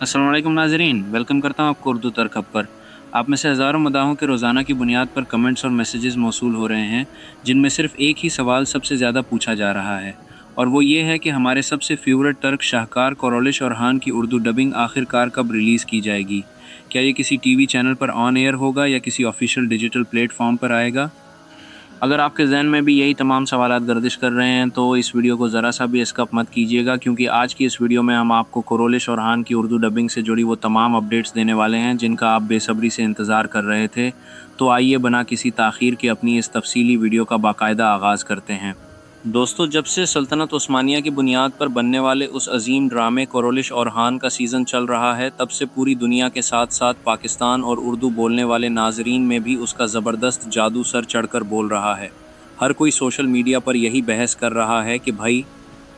अस्सलाम वालेकुम नाज़रीन, वेलकम करता हूँ आपको उर्दू तरक़ब पर। आप में से हज़ारों मदाहों के रोज़ाना की बुनियाद पर कमेंट्स और मैसेजेस मौसूल हो रहे हैं, जिनमें सिर्फ एक ही सवाल सबसे ज़्यादा पूछा जा रहा है, और वो ये है कि हमारे सबसे फ़ेवरेट तर्क शाहकार कोरोलिश औरहान की उर्दू डबिंग आखिरकार कब रिलीज़ की जाएगी? क्या ये किसी टीवी चैनल पर ऑन एयर होगा या किसी ऑफिशियल डिजिटल प्लेटफॉर्म पर आएगा? अगर आपके ज़हन में भी यही तमाम सवालात गर्दिश कर रहे हैं तो इस वीडियो को ज़रा सा भी स्किप मत कीजिएगा, क्योंकि आज की इस वीडियो में हम आपको कोरोलिश औरहान की उर्दू डबिंग से जुड़ी वो तमाम अपडेट्स देने वाले हैं जिनका आप बेसब्री से इंतज़ार कर रहे थे। तो आइए बिना किसी ताख़ीर के अपनी इस तफसीली वीडियो का बाकायदा आगाज़ करते हैं। दोस्तों, जब से सल्तनत उस्मानिया की बुनियाद पर बनने वाले उस अजीम ड्रामे कोरोलिश औरहान का सीज़न चल रहा है, तब से पूरी दुनिया के साथ साथ पाकिस्तान और उर्दू बोलने वाले नाजरीन में भी उसका ज़बरदस्त जादू सर चढ़कर बोल रहा है। हर कोई सोशल मीडिया पर यही बहस कर रहा है कि भाई,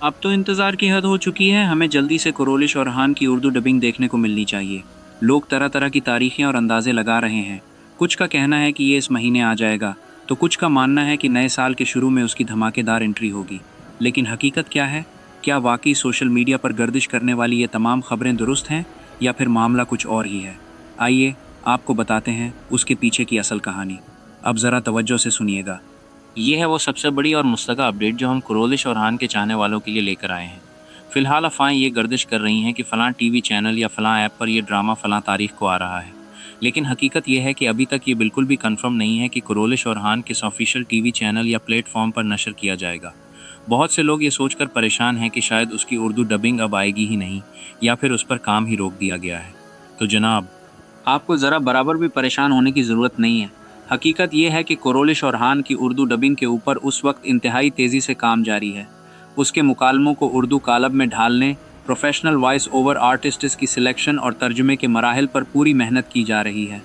अब तो इंतज़ार की हद हो चुकी है, हमें जल्दी से कोरोलिश औरहान की उर्दू डबिंग देखने को मिलनी चाहिए। लोग तरह तरह की तारीखें और अंदाज़े लगा रहे हैं। कुछ का कहना है कि ये इस महीने आ जाएगा, तो कुछ का मानना है कि नए साल के शुरू में उसकी धमाकेदार एंट्री होगी। लेकिन हकीकत क्या है? क्या वाकई सोशल मीडिया पर गर्दिश करने वाली ये तमाम खबरें दुरुस्त हैं, या फिर मामला कुछ और ही है? आइए आपको बताते हैं उसके पीछे की असल कहानी। अब ज़रा तवज्जो से सुनिएगा। ये है वो सबसे बड़ी और मुस्तक़ा अपडेट जो हम कोरोलिश औरहान के चाहने वालों के लिए लेकर आए हैं। फ़िलहाल अफ़वाहें ये गर्दिश कर रही हैं कि फ़लाँ टीवी चैनल या फ़लाँ ऐप पर यह ड्रामा फ़लाँ तारीख़ को आ रहा है। लेकिन हकीकत यह है कि अभी तक ये बिल्कुल भी कंफर्म नहीं है कि कोरोलिश औरहान किस ऑफिशियल टीवी चैनल या प्लेटफॉर्म पर नशर किया जाएगा। बहुत से लोग ये सोचकर परेशान हैं कि शायद उसकी उर्दू डबिंग अब आएगी ही नहीं, या फिर उस पर काम ही रोक दिया गया है। तो जनाब, आपको ज़रा बराबर भी परेशान होने की ज़रूरत नहीं है। हकीकत यह है कि कोरोलिश औरहान की उर्दू डबिंग के ऊपर उस वक्त इंतहाई तेज़ी से काम जारी है। उसके मुकालमों को उर्दू कालब में ढालने, प्रोफेशनल वॉइस ओवर आर्टिस्ट्स की सिलेक्शन और तर्जुमे के मराहिल पर पूरी मेहनत की जा रही है।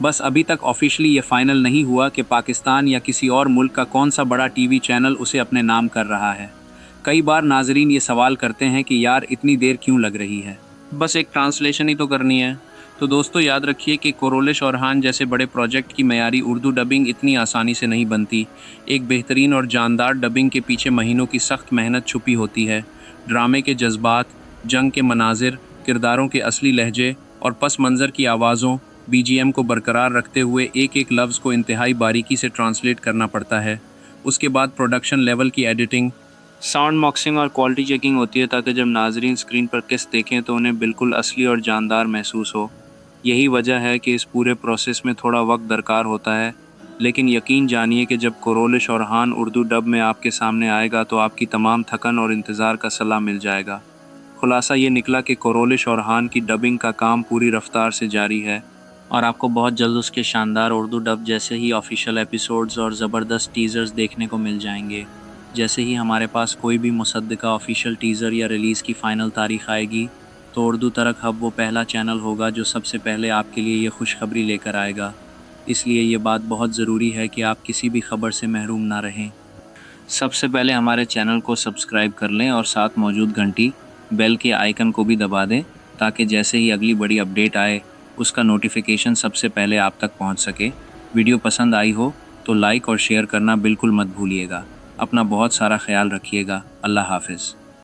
बस अभी तक ऑफिशियली ये फाइनल नहीं हुआ कि पाकिस्तान या किसी और मुल्क का कौन सा बड़ा टीवी चैनल उसे अपने नाम कर रहा है। कई बार नाजरीन ये सवाल करते हैं कि यार इतनी देर क्यों लग रही है, बस एक ट्रांसलेशन ही तो करनी है। तो दोस्तों, याद रखिए कि कोरोलिश औरहान जैसे बड़े प्रोजेक्ट की मयारी उर्दू डबिंग इतनी आसानी से नहीं बनती। एक बेहतरीन और जानदार डबिंग के पीछे महीनों की सख्त मेहनत छुपी होती है। ड्रामे के जज्बात, जंग के मनाजिर, किरदारों के असली लहजे और पस मंज़र की आवाज़ों, बीजीएम को बरकरार रखते हुए एक एक लफ्ज़ को इंतहाई बारीकी से ट्रांसलेट करना पड़ता है। उसके बाद प्रोडक्शन लेवल की एडिटिंग, साउंड मॉक्सिंग और क्वालिटी चेकिंग होती है, ताकि जब नाजरीन स्क्रीन पर किस्त देखें तो उन्हें बिल्कुल असली और जानदार महसूस हो। यही वजह है कि इस पूरे प्रोसेस में थोड़ा वक्त दरकार होता है, लेकिन यकीन जानिए कि जब कोरोलिश औरहान उर्दू डब में आपके सामने आएगा तो आपकी तमाम थकन और इंतज़ार का सलाह मिल जाएगा। खुलासा ये निकला कि कोरोलिश औरहान की डबिंग का काम पूरी रफ्तार से जारी है, और आपको बहुत जल्द उसके शानदार उर्दू डब जैसे ही ऑफिशियल एपिसोड्स और ज़बरदस्त टीज़र्स देखने को मिल जाएंगे। जैसे ही हमारे पास कोई भी मुसद्दका ऑफिशियल टीज़र या रिलीज़ की फ़ाइनल तारीख़ आएगी, तो उर्दू तरक हब वो पहला चैनल होगा जो सबसे पहले आपके लिए ये खुशखबरी लेकर आएगा। इसलिए ये बात बहुत ज़रूरी है कि आप किसी भी खबर से महरूम ना रहें। सबसे पहले हमारे चैनल को सब्सक्राइब कर लें और साथ मौजूद घंटी बेल के आइकन को भी दबा दें, ताकि जैसे ही अगली बड़ी अपडेट आए उसका नोटिफिकेशन सबसे पहले आप तक पहुंच सके। वीडियो पसंद आई हो तो लाइक और शेयर करना बिल्कुल मत भूलिएगा। अपना बहुत सारा ख्याल रखिएगा। अल्लाह हाफ़िज़।